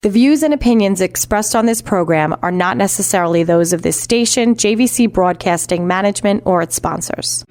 The views and opinions expressed on this program are not necessarily those of this station, JVC Broadcasting Management, or its sponsors.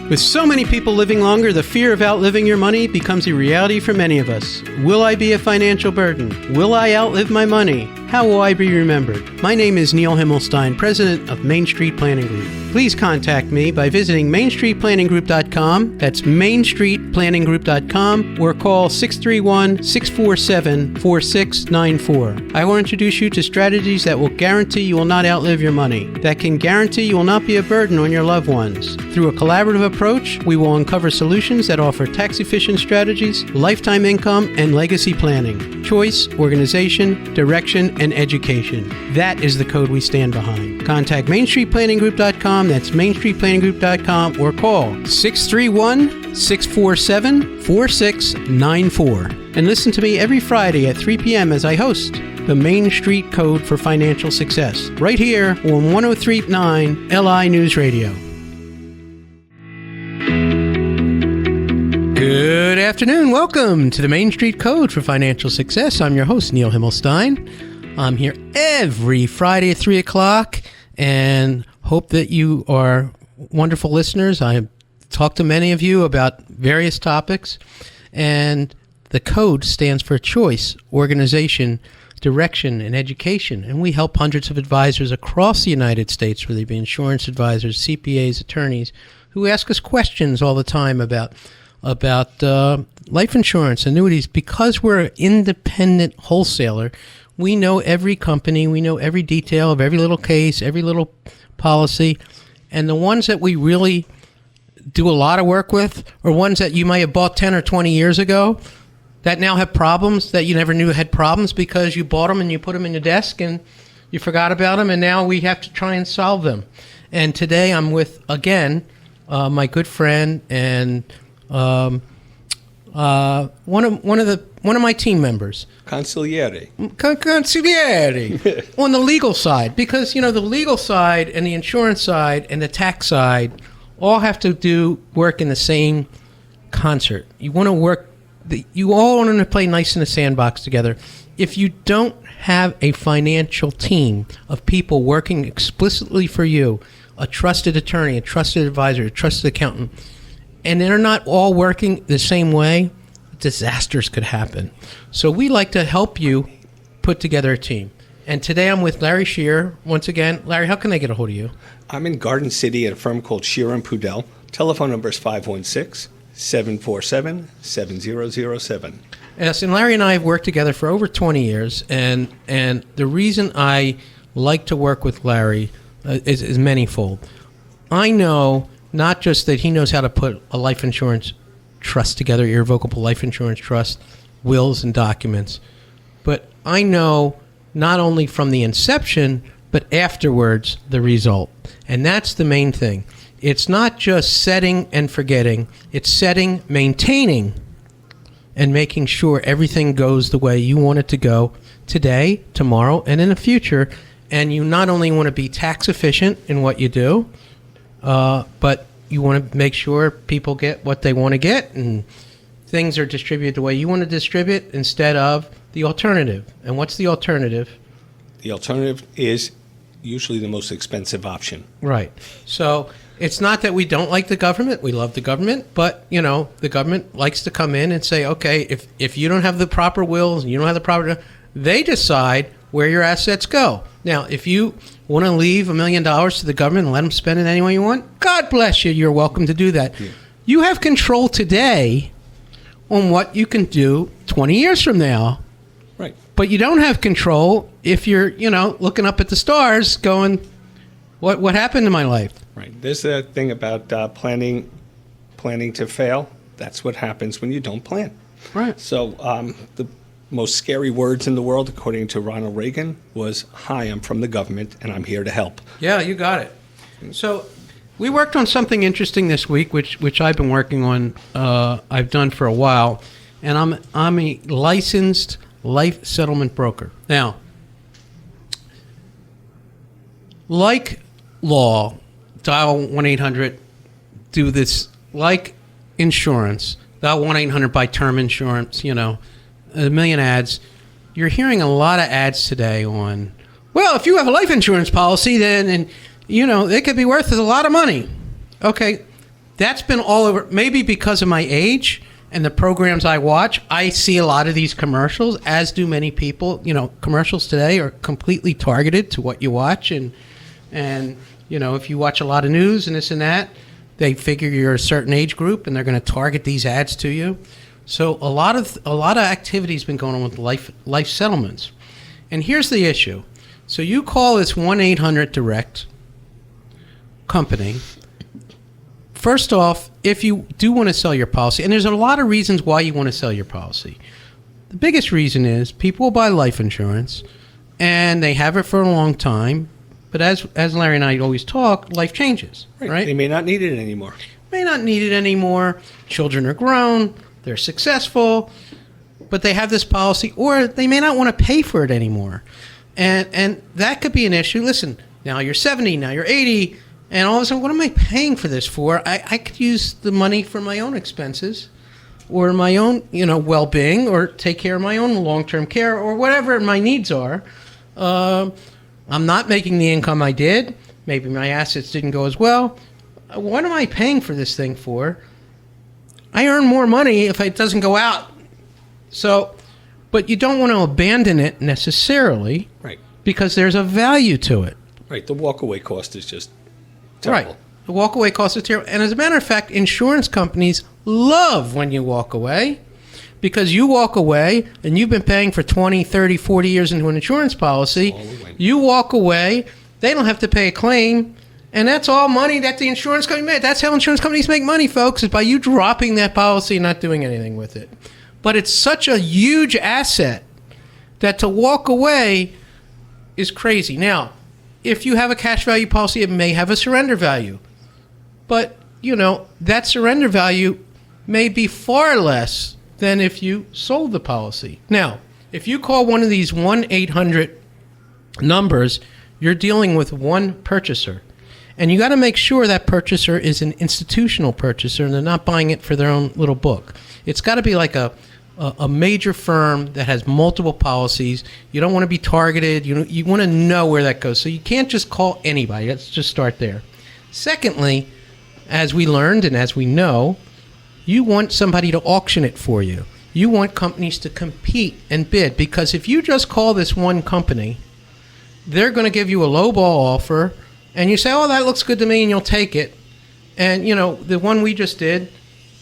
With so many people living longer, the fear of outliving your money becomes a reality for many of us. Will I be a financial burden? Will I outlive my money? How will I be remembered? My name is Neil Himmelstein, president of Main Street Planning Group. Please contact me by visiting mainstreetplanninggroup.com. That's mainstreetplanninggroup.com, or call 631-647-4694. I will introduce you to strategies that will guarantee you will not outlive your money, that can guarantee you will not be a burden on your loved ones. Through a collaborative approach, we will uncover solutions that offer tax-efficient strategies, lifetime income, and legacy planning, choice, organization, direction, and education. That is the code we stand behind. Contact mainstreetplanninggroup.com. That's mainstreetplanninggroup.com, or call 631-647-4694. And listen to me every Friday at 3 p.m. as I host the Main Street Code for Financial Success, right here on 103.9 LI News Radio. Good afternoon. Welcome to the Main Street Code for Financial Success. I'm your host, Neil Himmelstein. I'm here every Friday at 3 o'clock and hope that you are wonderful listeners. I have talked to many of you about various topics, and the code stands for choice, organization, direction, and education. And we help hundreds of advisors across the United States, whether they be insurance advisors, CPAs, attorneys, who ask us questions all the time about life insurance, annuities. Because we're an independent wholesaler, we know every company, we know every detail of every little case, every little policy, and the ones that we really do a lot of work with are ones that you might have bought 10 or 20 years ago that now have problems that you never knew had problems because you bought them and you put them in your desk and you forgot about them, and now we have to try and solve them. And today I'm with, again, my good friend and one of my team members, Consigliere on the legal side, because the legal side and the insurance side and the tax side all have to work in the same concert. You want to work. You all want to play nice in the sandbox together. If you don't have a financial team of people working explicitly for you, a trusted attorney, a trusted advisor, a trusted accountant, and they're not all working the same way, disasters could happen. So we like to help you put together a team. And today I'm with Larry Scherer. Once again, Larry, how can I get a hold of you? I'm in Garden City at a firm called Scherer and Pudell. Telephone number is 516-747-7007. Yes, and Larry and I have worked together for over 20 years. And the reason I like to work with Larry is manyfold. I know not just that he knows how to put a life insurance trust together, irrevocable life insurance trust, wills and documents, but I know not only from the inception, but afterwards the result. And that's the main thing. It's not just setting and forgetting. It's setting, maintaining, and making sure everything goes the way you want it to go today, tomorrow, and in the future. And you not only want to be tax efficient in what you do, but you want to make sure people get what they want to get and things are distributed the way you want to distribute instead of the alternative. And what's the alternative? The alternative is usually the most expensive option. Right. So it's not that we don't like the government. We love the government. But, the government likes to come in and say, okay, if you don't have the proper wills, you don't have the proper... They decide where your assets go. Now, if you want to leave $1 million to the government and let them spend it any way you want, God bless you. You're welcome to do that. Yeah. You have control today on what you can do 20 years from now. Right. But you don't have control if you're, looking up at the stars going, what happened to my life? Right. There's a thing about planning to fail. That's what happens when you don't plan. Right. So the most scary words in the world, according to Ronald Reagan, was, "Hi, I'm from the government, and I'm here to help." Yeah, you got it. So we worked on something interesting this week, which I've been working on. I've done for a while, and I'm a licensed life settlement broker. Now, like law, dial 1-800, do this. Like insurance, dial 1-800 buy term insurance. A million ads. you're hearing a lot of ads today on, well, if you have a life insurance policy, then, and it could be worth a lot of money. Okay, that's been all over. Maybe because of my age and the programs I watch, I see a lot of these commercials, as do many people. Commercials today are completely targeted to what you watch. And if you watch a lot of news and this and that, they figure you're a certain age group and they're going to target these ads to you. So a lot of activity has been going on with life settlements. And here's the issue. So you call this 1-800 direct company. First off, if you do want to sell your policy, and there's a lot of reasons why you want to sell your policy. The biggest reason is people will buy life insurance and they have it for a long time. But as Larry and I always talk, life changes, right? They may not need it anymore. Children are grown. They're successful. But they have this policy, or they may not want to pay for it anymore. And that could be an issue. Listen, now you're 70, now you're 80, and all of a sudden, what am I paying for this for? I could use the money for my own expenses or my own, well-being, or take care of my own long-term care, or whatever my needs are. I'm not making the income I did. Maybe my assets didn't go as well. What am I paying for this thing for? I earn more money if it doesn't go out. So, but you don't want to abandon it necessarily, right? Because there's a value to it. Right. The walkaway cost is just terrible. Right. The walkaway cost is terrible. And as a matter of fact, insurance companies love when you walk away, because you walk away and you've been paying for 20, 30, 40 years into an insurance policy. You walk away, they don't have to pay a claim, and that's all money that the insurance company made. That's how insurance companies make money, folks, is by you dropping that policy and not doing anything with it. But it's such a huge asset that to walk away is crazy. Now, if you have a cash value policy, it may have a surrender value. But, that surrender value may be far less than if you sold the policy. Now, if you call one of these 1-800 numbers, you're dealing with one purchaser. And you got to make sure that purchaser is an institutional purchaser and they're not buying it for their own little book. It's got to be like a major firm that has multiple policies. You don't want to be targeted. You want to know where that goes. So you can't just call anybody. Let's just start there. Secondly, as we learned and as we know, you want somebody to auction it for you. You want companies to compete and bid, because if you just call this one company, they're going to give you a lowball offer, and you say, oh, that looks good to me, and you'll take it. And, the one we just did,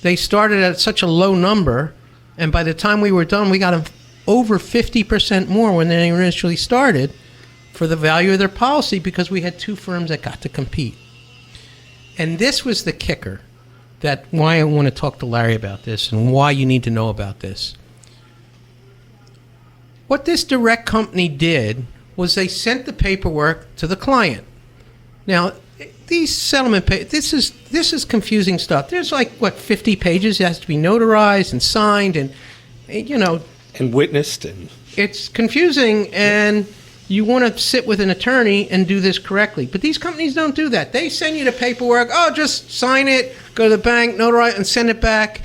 they started at such a low number, and by the time we were done, we got them over 50% more when they initially started for the value of their policy, because we had two firms that got to compete. And this was the kicker. That why I want to talk to Larry about this and why you need to know about this. What this direct company did was they sent the paperwork to the client. Now, these settlement this is confusing stuff. There's 50 pages. It has to be notarized and signed and and witnessed, and it's confusing, and you want to sit with an attorney and do this correctly. But these companies don't do that. They send you the paperwork. Oh, just sign it, go to the bank, notarize, and send it back.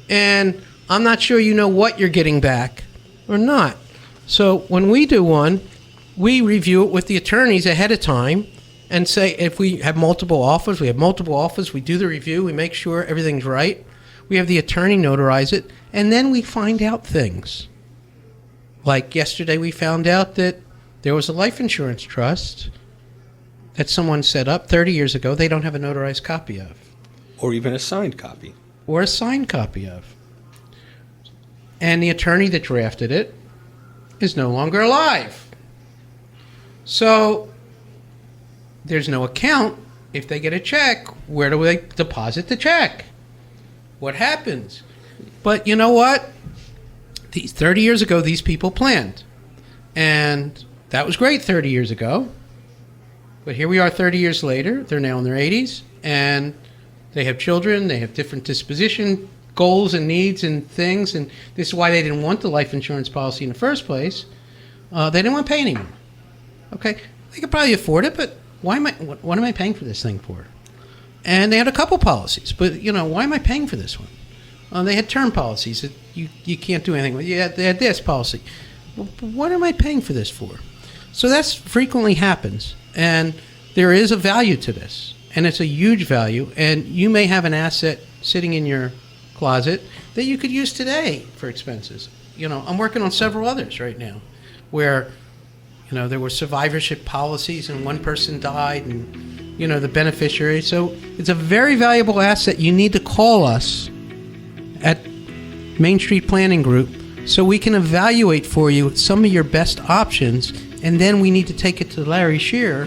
And I'm not sure you know what you're getting back or not. So when we do one, we review it with the attorneys ahead of time and say, if we have multiple offers, we do the review, we make sure everything's right. We have the attorney notarize it, and then we find out things. Like yesterday, we found out that there was a life insurance trust that someone set up 30 years ago they don't have a notarized copy of. Or even a signed copy. Or a signed copy of. And the attorney that drafted it is no longer alive. So there's no account. If they get a check, where do they deposit the check? What happens? But you know what? 30 years ago, these people planned. And that was great 30 years ago. But here we are 30 years later. They're now in their 80s. And they have children. They have different disposition goals and needs and things. And this is why they didn't want the life insurance policy in the first place. They didn't want to pay anymore. Okay? They could probably afford it, but what am I paying for this thing for? And they had a couple policies. But, why am I paying for this one? They had term policies that you can't do anything with. They had this policy. what am I paying for this for? So that's frequently happens. And there is a value to this. And it's a huge value. And you may have an asset sitting in your closet that you could use today for expenses. I'm working on several others right now where, there were survivorship policies and one person died and, the beneficiary. So it's a very valuable asset. You need to call us at Main Street Planning Group so we can evaluate for you some of your best options. And then we need to take it to Larry Scherer,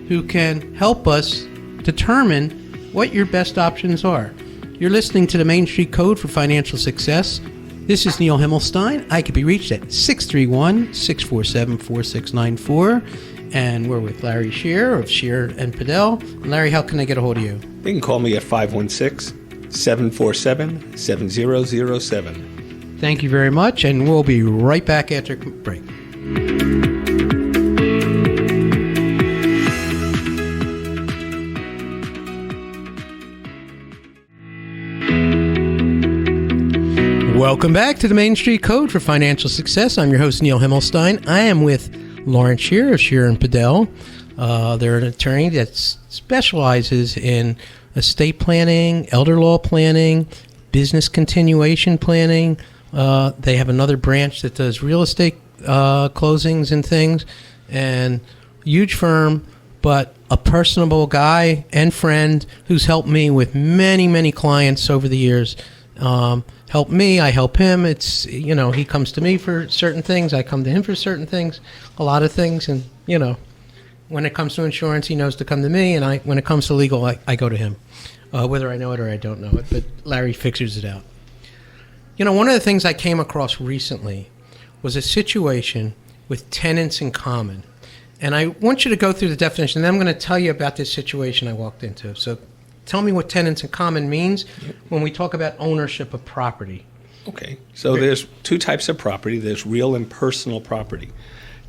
who can help us determine what your best options are. You're listening to the Main Street Code for Financial Success. This is Neil Himmelstein. I can be reached at 631-647-4694. And we're with Larry Scherer of Scherer and Pudell. Larry, how can I get a hold of you? You can call me at 516-747-7007. Thank you very much, and we'll be right back after break. Welcome back to the Main Street Code for Financial Success. I'm your host, Neil Himmelstein. I am with Lawrence Scherer of Scherer and Pudell. They're an attorney that specializes in estate planning, elder law planning, business continuation planning. They have another branch that does real estate closings and things. And huge firm, but a personable guy and friend who's helped me with many, many clients over the years. Help me, I help him. It's, he comes to me for certain things. I come to him for certain things, a lot of things. And, when it comes to insurance, he knows to come to me. And when it comes to legal, I go to him, whether I know it or I don't know it. But Larry figures it out. One of the things I came across recently was a situation with tenants in common. And I want you to go through the definition. And then I'm going to tell you about this situation I walked into. So tell me what tenants in common means when we talk about ownership of property. Okay. So there's two types of property. There's real and personal property.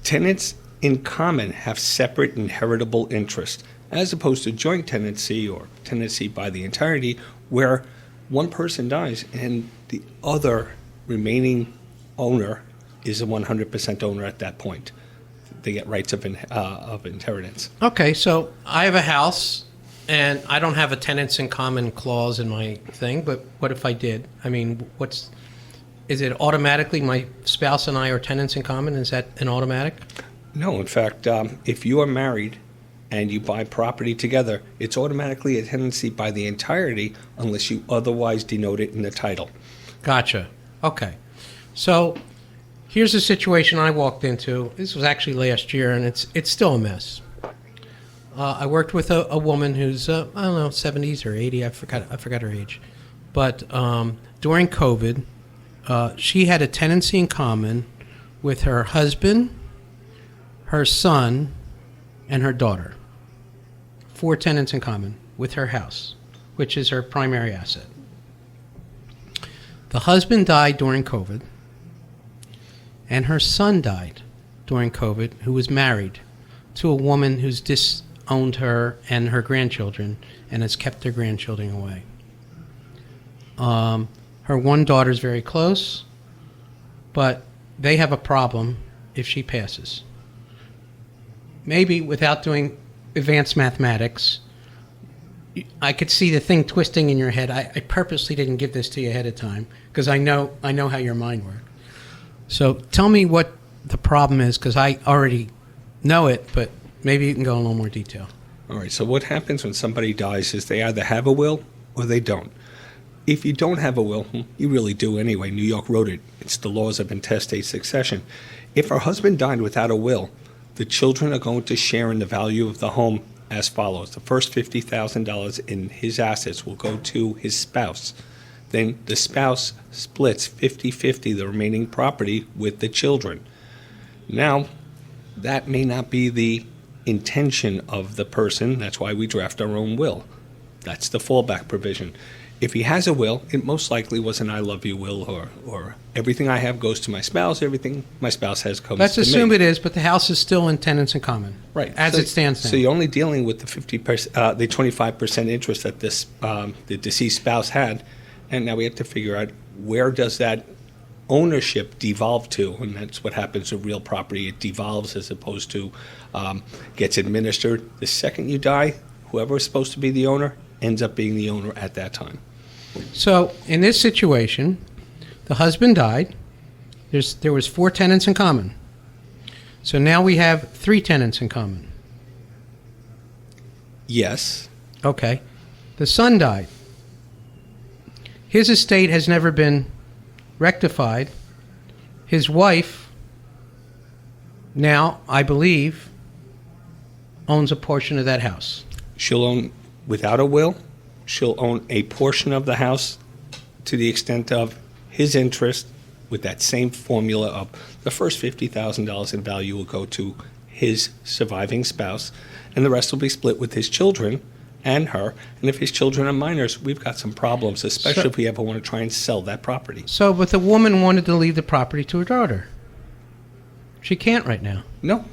Tenants in common have separate inheritable interest, as opposed to joint tenancy or tenancy by the entirety, where one person dies and the other remaining owner is a 100% owner at that point. They get rights of inheritance. Okay. So I have a house. And I don't have a tenants in common clause in my thing, but what if I did? I mean, is it automatically my spouse and I are tenants in common? Is that an automatic? No, in fact, if you are married and you buy property together, it's automatically a tenancy by the entirety unless you otherwise denote it in the title. Gotcha. Okay. So here's a situation I walked into. This was actually last year, and it's still a mess. I worked with a woman who's, 70s or 80. I forgot her age. But during COVID, she had a tenancy in common with her husband, her son, and her daughter. 4 tenants in common with her house, which is her primary asset. The husband died during COVID, and her son died during COVID, who was married to a woman who's disowned her and her grandchildren and has kept their grandchildren away. Her one daughter's very close, but they have a problem if she passes. Maybe without doing advanced mathematics, I could see the thing twisting in your head. I purposely didn't give this to you ahead of time because I know how your mind works. So tell me what the problem is, because I already know it, but maybe you can go in a little more detail. All right. So what happens when somebody dies is they either have a will or they don't. If you don't have a will, you really do anyway. New York wrote it. It's the laws of intestate succession. If her husband died without a will, the children are going to share in the value of the home as follows. The first $50,000 in his assets will go to his spouse. Then the spouse splits 50-50 the remaining property with the children. Now, that may not be the intention of the person. That's why we draft our own will. That's the fallback provision. If he has a will, it most likely was an I love you will, or everything I have goes to my spouse, everything my spouse has comes to me. Let's assume it is, but the house is still in tenants in common. Right. As it stands now. So you're only dealing with the 25% interest that the deceased spouse had, and now we have to figure out where does that ownership devolved to, and that's what happens with real property. It devolves as opposed to gets administered. The second you die, whoever is supposed to be the owner ends up being the owner at that time. So in this situation, the husband died. There was 4 tenants in common. So now we have 3 tenants in common. Yes. Okay. The son died. His estate has never been rectified. His wife now, I believe, owns a portion of that house. She'll own, without a will, she'll own a portion of the house to the extent of his interest, with that same formula of the first $50,000 in value will go to his surviving spouse, and the rest will be split with his children and her. And if his children are minors, we've got some problems, especially if we ever want to try and sell that property. So, but the woman wanted to leave the property to her daughter. She can't right now. No.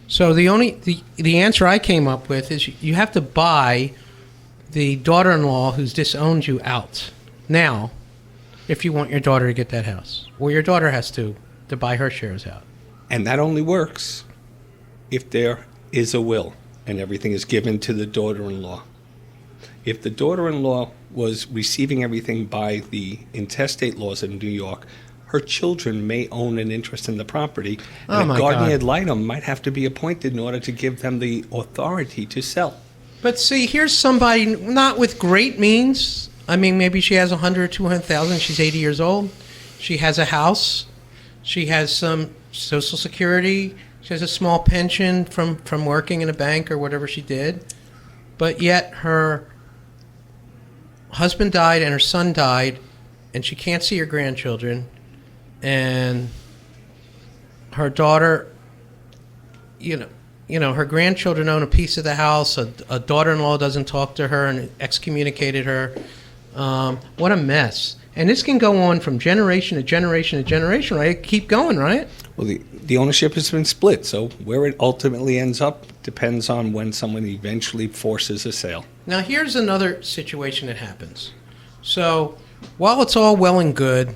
So the answer I came up with is you have to buy the daughter-in-law who's disowned you out now if you want your daughter to get that house. Or your daughter has to buy her shares out. And that only works if there is a will and everything is given to the daughter-in-law. If the daughter-in-law was receiving everything by the intestate laws in New York, her children may own an interest in the property, and a guardian ad litem might have to be appointed in order to give them the authority to sell. But see, here's somebody not with great means. I mean, maybe she has 100 or 200,000. She's 80 years old. She has a house. She has some Social Security. She has a small pension from working in a bank or whatever she did. But yet her husband died and her son died, and she can't see her grandchildren. And her daughter, you know, her grandchildren own a piece of the house. A daughter-in-law doesn't talk to her and excommunicated her. What a mess. And this can go on from generation to generation to generation, right? Keep going, right? Well, the ownership has been split, so where it ultimately ends up depends on when someone eventually forces a sale. Now, here's another situation that happens. So, while it's all well and good,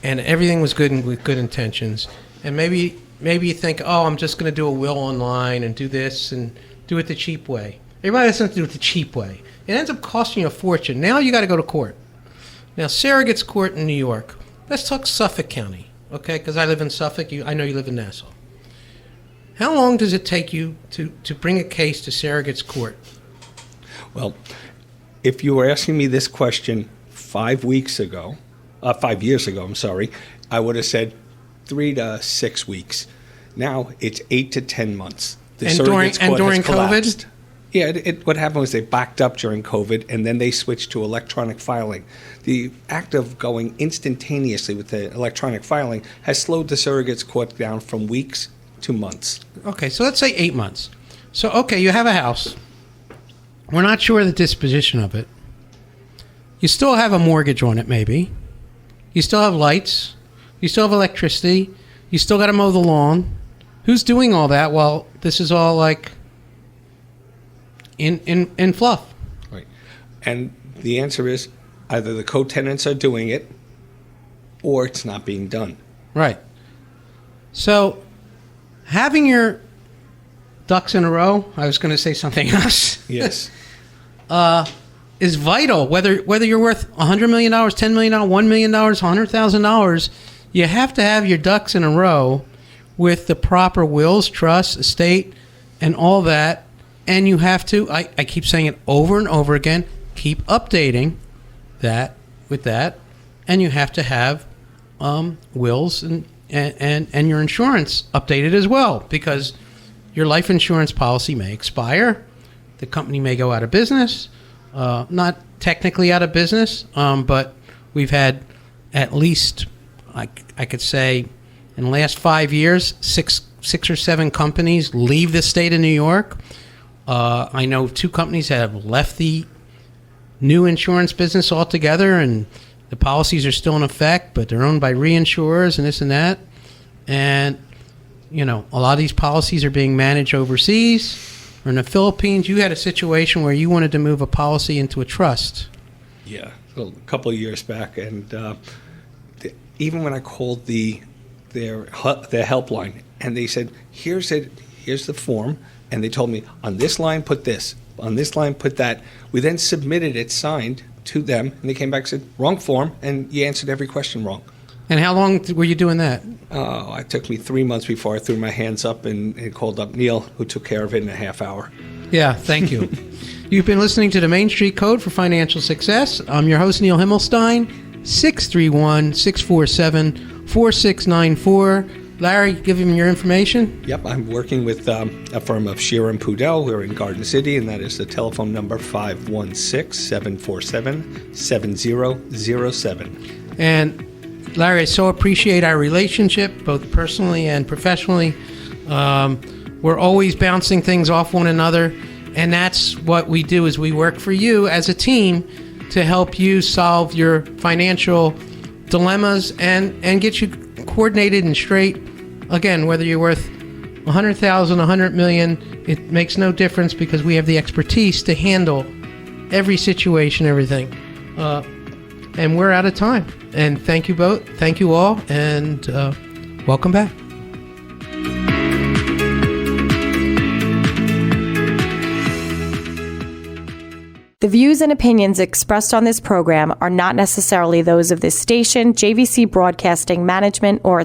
and everything was good and with good intentions, and maybe you think, oh, I'm just going to do a will online and do this and do it the cheap way. Everybody doesn't do it the cheap way. It ends up costing you a fortune. Now you got to go to court. Now, Surrogate's court in New York. Let's talk Suffolk County, okay? Because I live in Suffolk. I know you live in Nassau. How long does it take you to bring a case to Surrogate's court? Well, if you were asking me this question 5 years ago, I would have said 3 to 6 weeks. Now it's 8 to 10 months. The Surrogate's court during has collapsed. COVID? Yeah, what happened was they backed up during COVID, and then they switched to electronic filing. The act of going instantaneously with the electronic filing has slowed the Surrogate's court down from weeks to months. Okay, so let's say 8 months. So, okay, you have a house. We're not sure the disposition of it. You still have a mortgage on it, maybe. You still have lights. You still have electricity. You still got to mow the lawn. Who's doing all that while this is all like in fluff? Right. And the answer is either the co-tenants are doing it or it's not being done. Right. So having your ducks in a row, I was going to say something else. Yes. Is vital. Whether you're worth $100 million, $10 million, $1 million, $100,000, you have to have your ducks in a row with the proper wills, trusts, estate, and all that. And you have to, I keep saying it over and over again, keep updating that with that. And you have to have wills and your insurance updated as well, because your life insurance policy may expire. The company may go out of business. Not technically out of business, but we've had at least, I could say, in the last 5 years, six or seven companies leave the state of New York. I know 2 companies that have left the new insurance business altogether, and the policies are still in effect, but they're owned by reinsurers and this and that. And, you know, a lot of these policies are being managed overseas. Or in the Philippines, you had a situation where you wanted to move a policy into a trust. Yeah, a couple of years back, and even when I called their helpline, and they said, here's the form, and they told me, on this line, put this. On this line, put that. We then submitted it signed to them, and they came back and said, wrong form, and you answered every question wrong. And how long were you doing that? It took me 3 months before I threw my hands up and called up Neil, who took care of it in a half hour. Yeah, thank you. You've been listening to the Main Street Code for Financial Success. I'm your host, Neil Himmelstein, 631-647-4694. Larry, give him your information. Yep, I'm working with a firm of Scherer and Pudell. We're in Garden City, and that is the telephone number 516-747-7007. And Larry, I so appreciate our relationship, both personally and professionally. We're always bouncing things off one another, and that's what we do is we work for you as a team to help you solve your financial dilemmas and get you coordinated and straight. Again, whether you're worth $100,000, $100 million, it makes no difference because we have the expertise to handle every situation, everything. And we're out of time. And thank you both. Thank you all. And welcome back. The views and opinions expressed on this program are not necessarily those of this station, JVC Broadcasting Management, or